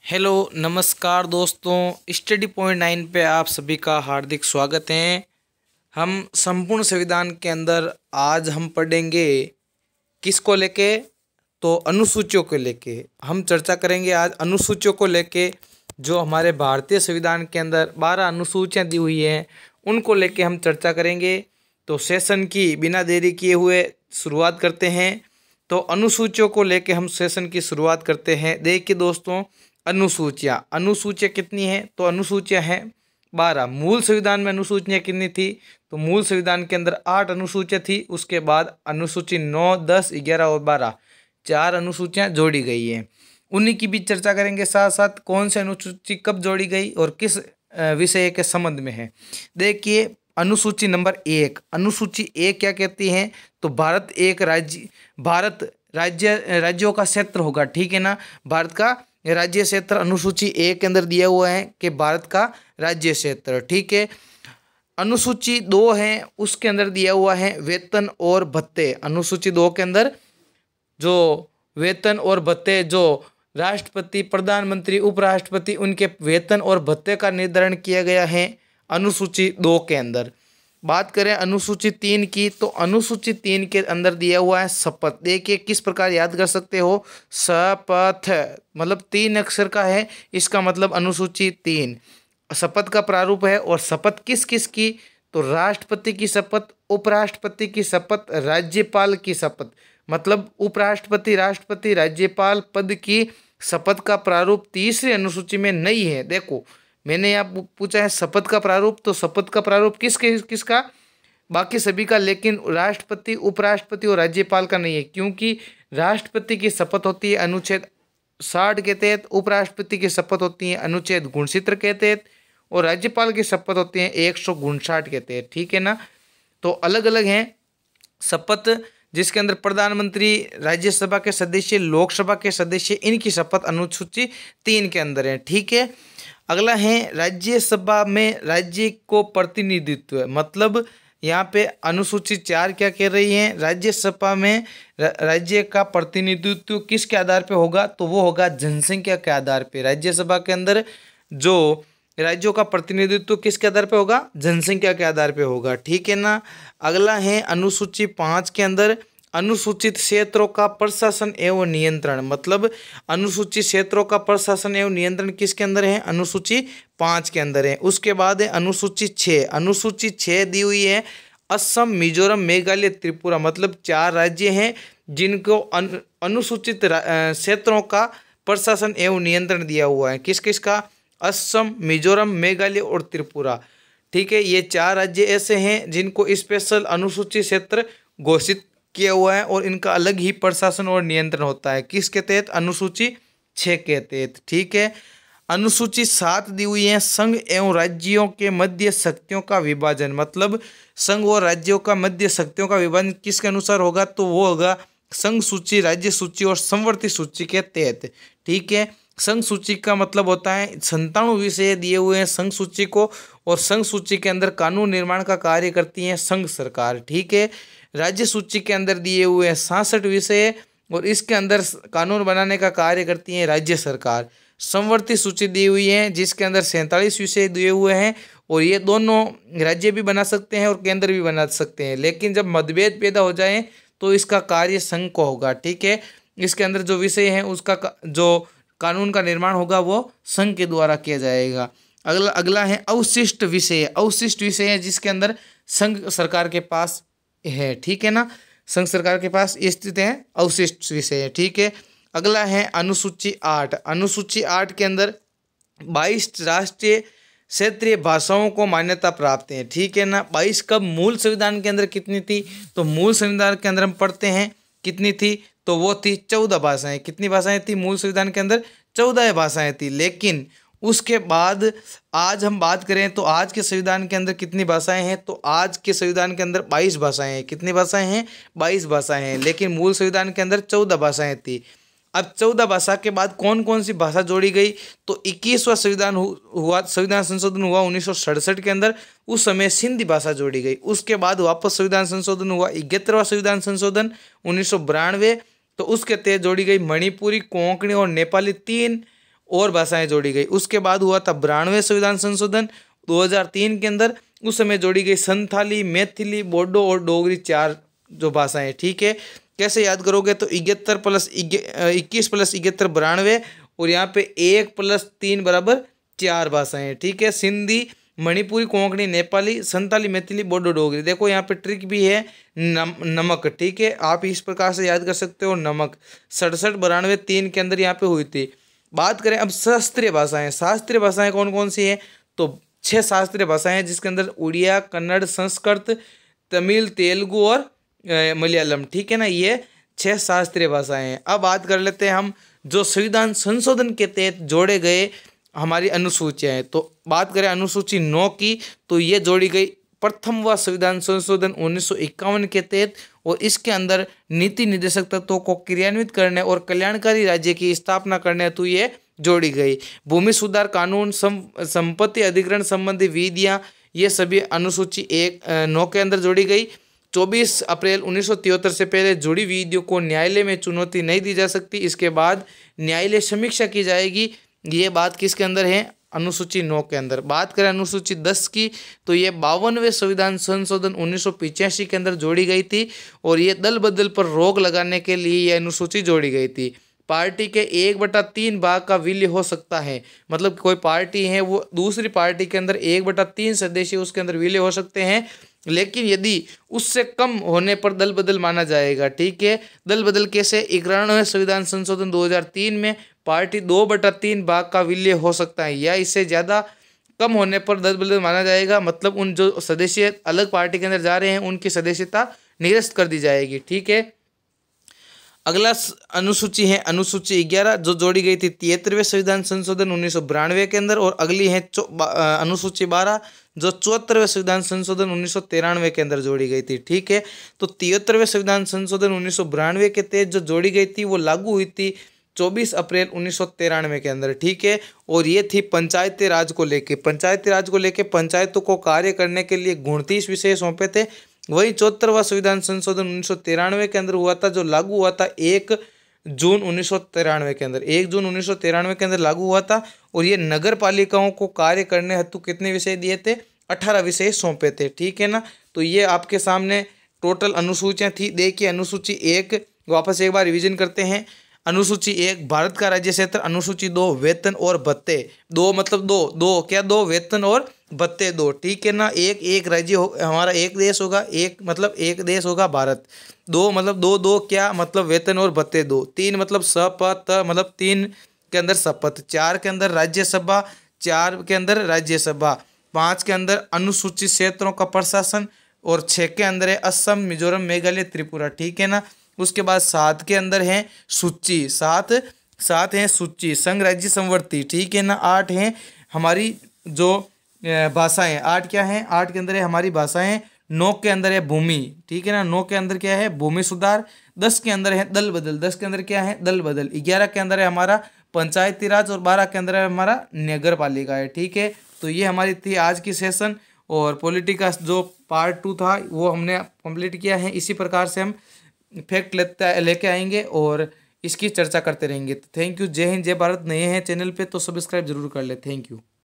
Hello नमस्कार दोस्तों, study point 9 पे आप सभी का हार्दिक स्वागत है। हम संपूर्ण संविधान के अंदर आज हम पढ़ेंगे किसको लेके, तो अनुसूचियों को लेके हम चर्चा करेंगे। आज अनुसूचियों को लेके जो हमारे भारतीय संविधान के अंदर 12 अनुसूचियाँ दी हुई हैं उनको लेके हम चर्चा करेंगे। तो सेशन की बिना देरी किए हुए शुरुआत करते हैं। तो अनुसूचियों को लेके हम सेशन की शुरुआत करते हैं। देखिए दोस्तों, अनुसूचियाँ कितनी हैं, तो अनुसूचियाँ हैं 12। मूल संविधान में अनुसूचियाँ कितनी थी, तो मूल संविधान के अंदर 8 अनुसूचियाँ थी। उसके बाद अनुसूची 9, 10, 11 और 12 4 अनुसूचियाँ जोड़ी गई हैं। उन्हीं की भी चर्चा करेंगे। साथ साथ कौन सी अनुसूची कब जोड़ी गई और किस विषय के संबंध में है। देखिए अनुसूची नंबर 1, अनुसूची 1 क्या कहती है, तो भारत राज्यों का क्षेत्र होगा। ठीक है ना, भारत का राज्य क्षेत्र अनुसूची 1 के अंदर दिया हुआ है कि भारत का राज्य क्षेत्र। ठीक है। अनुसूची 2 है, उसके अंदर दिया हुआ है वेतन और भत्ते। अनुसूची 2 के अंदर जो वेतन और भत्ते, जो राष्ट्रपति, प्रधानमंत्री, उपराष्ट्रपति, उनके वेतन और भत्ते का निर्धारण किया गया है अनुसूची 2 के अंदर। बात करें अनुसूची 3 की, तो अनुसूची 3 के अंदर दिया हुआ है शपथ। देखिए किस प्रकार याद कर सकते हो, शपथ मतलब 3 अक्षर का है, इसका मतलब अनुसूची 3 शपथ का प्रारूप है। और शपथ किस किस की, तो राष्ट्रपति की शपथ, उपराष्ट्रपति की शपथ, राज्यपाल की शपथ। मतलब उपराष्ट्रपति, राष्ट्रपति, राज्यपाल पद की शपथ का प्रारूप तीसरी अनुसूची में नहीं है। देखो मैंने यहाँ पूछा है शपथ का प्रारूप, तो शपथ का प्रारूप किसका, बाकी सभी का, लेकिन राष्ट्रपति, उपराष्ट्रपति और राज्यपाल का नहीं है। क्योंकि राष्ट्रपति की शपथ होती है अनुच्छेद 60 के तहत, उपराष्ट्रपति की शपथ होती है अनुच्छेद 69 के तहत, और राज्यपाल की शपथ होती है 159 के तहत। ठीक है ना, तो अलग अलग हैं शपथ, जिसके अंदर प्रधानमंत्री, राज्यसभा के सदस्य, लोकसभा के सदस्य, इनकी शपथ अनुसूची 3 के अंदर है। ठीक है। अगला है राज्यसभा में राज्य को प्रतिनिधित्व। मतलब यहाँ पे अनुसूची 4 क्या कह रही है, राज्यसभा में राज्य का प्रतिनिधित्व किसके आधार पे होगा, तो वो होगा जनसंख्या के आधार पे। राज्यसभा के अंदर जो राज्यों का प्रतिनिधित्व किसके आधार पे होगा, जनसंख्या के आधार पे होगा। ठीक है ना। अगला है अनुसूची 5 के अंदर अनुसूचित क्षेत्रों का प्रशासन एवं नियंत्रण। मतलब अनुसूचित क्षेत्रों का प्रशासन एवं नियंत्रण किसके अंदर है, अनुसूची 5 के अंदर है। उसके बाद है अनुसूची 6। अनुसूची 6 दी हुई है असम, मिजोरम, मेघालय, त्रिपुरा। मतलब 4 राज्य हैं जिनको अनुसूचित क्षेत्रों का प्रशासन एवं नियंत्रण दिया हुआ है। किस किस का, असम, मिजोरम, मेघालय और त्रिपुरा। ठीक है, ये 4 राज्य ऐसे हैं जिनको स्पेशल अनुसूचित क्षेत्र घोषित किया हुआ है और इनका अलग ही प्रशासन और नियंत्रण होता है। किसके तहत, अनुसूची 6 के तहत। ठीक है। अनुसूची 7 दी हुई है संघ एवं राज्यों के मध्य शक्तियों का विभाजन। मतलब संघ और राज्यों का मध्य शक्तियों का विभाजन किसके अनुसार होगा, तो वो होगा संघ सूची, राज्य सूची और समवर्ती सूची के तहत। ठीक है। संघ सूची का मतलब होता है 97 विषय दिए हुए हैं संघ सूची को, और संघ सूची के अंदर कानून निर्माण का कार्य करती है संघ सरकार। ठीक है। राज्य सूची के अंदर दिए हुए हैं 66 विषय, और इसके अंदर कानून बनाने का कार्य करती है राज्य सरकार। समवर्ती सूची दी हुई है जिसके अंदर 47 विषय दिए हुए हैं, और ये दोनों राज्य भी बना सकते हैं और केंद्र भी बना सकते हैं। लेकिन जब मतभेद पैदा हो जाए तो इसका कार्य संघ को होगा। ठीक है। इसके अंदर जो विषय हैं उसका जो कानून का निर्माण होगा वो संघ के द्वारा किया जाएगा। अगला है अवशिष्ट विषय। अवशिष्ट विषय है जिसके अंदर संघ सरकार के पास है। ठीक है ना, संघ सरकार के पास स्थित है अवशिष्ट विषय है। ठीक है। अगला है अनुसूची 8। अनुसूची 8 के अंदर 22 राष्ट्रीय क्षेत्रीय भाषाओं को मान्यता प्राप्त है। ठीक है ना। 22 कब, मूल संविधान के अंदर कितनी थी, तो मूल संविधान के अंदर हम पढ़ते हैं कितनी थी, तो वो थी 14 भाषाएं। कितनी भाषाएं थी मूल संविधान के अंदर, 14 भाषाएं थी। लेकिन उसके बाद आज हम बात करें तो आज के संविधान के अंदर कितनी भाषाएं हैं, तो आज के संविधान के अंदर 22 भाषाएं हैं। कितनी भाषाएं हैं, 22 भाषाएं हैं। लेकिन मूल संविधान के अंदर 14 भाषाएं थी। अब 14 भाषा के बाद कौन कौन सी भाषा जोड़ी गई, तो 21वां संविधान हुआ, संविधान संशोधन हुआ 1967 के अंदर। उस समय सिंधी भाषा जोड़ी गई। उसके बाद वापस संविधान संशोधन हुआ 71वां संविधान संशोधन 1992, तो उसके तहत जोड़ी गई मणिपुरी, कोंकणी और नेपाली 3 और भाषाएं जोड़ी गई। उसके बाद हुआ था 92वें संविधान संशोधन 2003 के अंदर, उस समय जोड़ी गई संथाली, मैथिली, बोडो और डोगरी, 4 जो भाषाएं। ठीक है, कैसे याद करोगे तो 71 प्लस 21 प्लस 71 92, और यहाँ पे 1 प्लस 3 बराबर 4 भाषाएं। ठीक है, सिंधी, मणिपुरी, कोंकणी, नेपाली, संताली, मैथिली, बोडो, डोगरी। देखो यहाँ पे ट्रिक भी है, नमक। ठीक है, आप इस प्रकार से याद कर सकते हो, नमक 67 92 3 के अंदर यहाँ पे हुई थी। बात करें अब शास्त्रीय भाषाएं, शास्त्रीय भाषाएं कौन कौन सी है, तो 6 शास्त्रीय भाषाएं हैं, जिसके अंदर उड़िया, कन्नड़, संस्कृत, तमिल, तेलुगु और मलयालम। ठीक है ना, ये 6 शास्त्रीय भाषाएं हैं। अब बात कर लेते हैं हम जो संविधान संशोधन के तहत जोड़े गए हमारी अनुसूचियाँ हैं। तो बात करें अनुसूची 9 की, तो ये जोड़ी गई प्रथम व संविधान संशोधन 1951 के तहत, और इसके अंदर नीति निर्देशक तत्वों को क्रियान्वित करने और कल्याणकारी राज्य की स्थापना करने हेतु ये जोड़ी गई। भूमि सुधार कानून, संपत्ति अधिग्रहण संबंधी विधियाँ, ये सभी अनुसूची 9 के अंदर जोड़ी गई। 24 अप्रैल 1973 से पहले जुड़ी विधियों को न्यायालय में चुनौती नहीं दी जा सकती, इसके बाद न्यायालय समीक्षा की जाएगी। ये बात किसके अंदर है, अनुसूची 9 के अंदर। बात करें अनुसूची 10 की, तो ये 52वें संविधान संशोधन 1985 के अंदर जोड़ी गई थी, और ये दल बदल पर रोक लगाने के लिए ये अनुसूची जोड़ी गई थी। पार्टी के 1/3 भाग का विलय हो सकता है, मतलब कोई पार्टी है वो दूसरी पार्टी के अंदर 1/3 सदस्य उसके अंदर विलय हो सकते हैं, लेकिन यदि उससे कम होने पर दल बदल माना जाएगा। ठीक है, दल बदल कैसे, 91वें संविधान संशोधन 2003 में पार्टी 2/3 भाग का विलय हो सकता है, या इससे ज़्यादा कम होने पर दल बदल माना जाएगा, मतलब उन जो सदस्य अलग पार्टी के अंदर जा रहे हैं उनकी सदस्यता निरस्त कर दी जाएगी। ठीक है, अगला अनुसूची है अनुसूची 11, जो जोड़ी गई थी 73वें संविधान संशोधन 1992 के अंदर, और अगली है अनुसूची 12, जो 74वें संविधान संशोधन 1993 के अंदर जोड़ी गई थी। ठीक है, तो 73वें संविधान संशोधन 1992 के तहत जो जोड़ी गई थी वो लागू हुई थी 24 अप्रैल 1993 के अंदर। ठीक है, और ये थी पंचायती राज को लेके, पंचायती राज को लेके पंचायतों को कार्य करने के लिए 29 विषय सौंपे थे। वही 74वां संविधान संशोधन 1993 के अंदर हुआ था, जो लागू हुआ था 1 जून 1993 के अंदर, 1 जून 1993 के अंदर लागू हुआ था। और ये नगर पालिकाओं को कार्य करने हेतु कितने विषय दिए थे, 18 विषय सौंपे थे। ठीक है ना, तो ये आपके सामने टोटल अनुसूचियाँ थी। देखिए अनुसूची 1 वापस एक बार रिविजन करते हैं। अनुसूची 1 भारत का राज्य क्षेत्र, अनुसूची 2 वेतन और भत्ते, 2 मतलब दो क्या, 2 वेतन और भत्ते 2। ठीक है ना, एक राज्य हमारा एक देश होगा, एक मतलब एक देश होगा भारत। 2 मतलब दो क्या मतलब वेतन और भत्ते 2। 3 मतलब शपथ मतलब 3 के अंदर शपथ, 4 के अंदर राज्यसभा, 4 के अंदर राज्यसभा, 5 के अंदर अनुसूचित क्षेत्रों का प्रशासन, और 6 के अंदर है असम, मिजोरम, मेघालय, त्रिपुरा। ठीक है ना, उसके बाद 7 के अंदर है सूची, 7 है सूची, संघ राज्य संवर्ती। ठीक है ना, 8 हैं हमारी जो भाषाएं, 8 क्या हैं, 8 के अंदर है हमारी भाषाएं। 9 के अंदर है भूमि। ठीक है ना, 9 के अंदर क्या है, भूमि सुधार। 10 के अंदर है दल बदल, 10 के अंदर क्या है, दल बदल। 11 के अंदर है हमारा पंचायती राज, और 12 के अंदर है हमारा नगर पालिका है। ठीक है, तो ये हमारी थी आज की सेशन, और पॉलिटी का जो पार्ट 2 था वो हमने कंप्लीट किया है। इसी प्रकार से हम फैक्ट लेके आएंगे और इसकी चर्चा करते रहेंगे। तो थैंक यू, जय हिंद, जय भारत। नए हैं चैनल पे तो सब्सक्राइब जरूर कर ले। Thank you.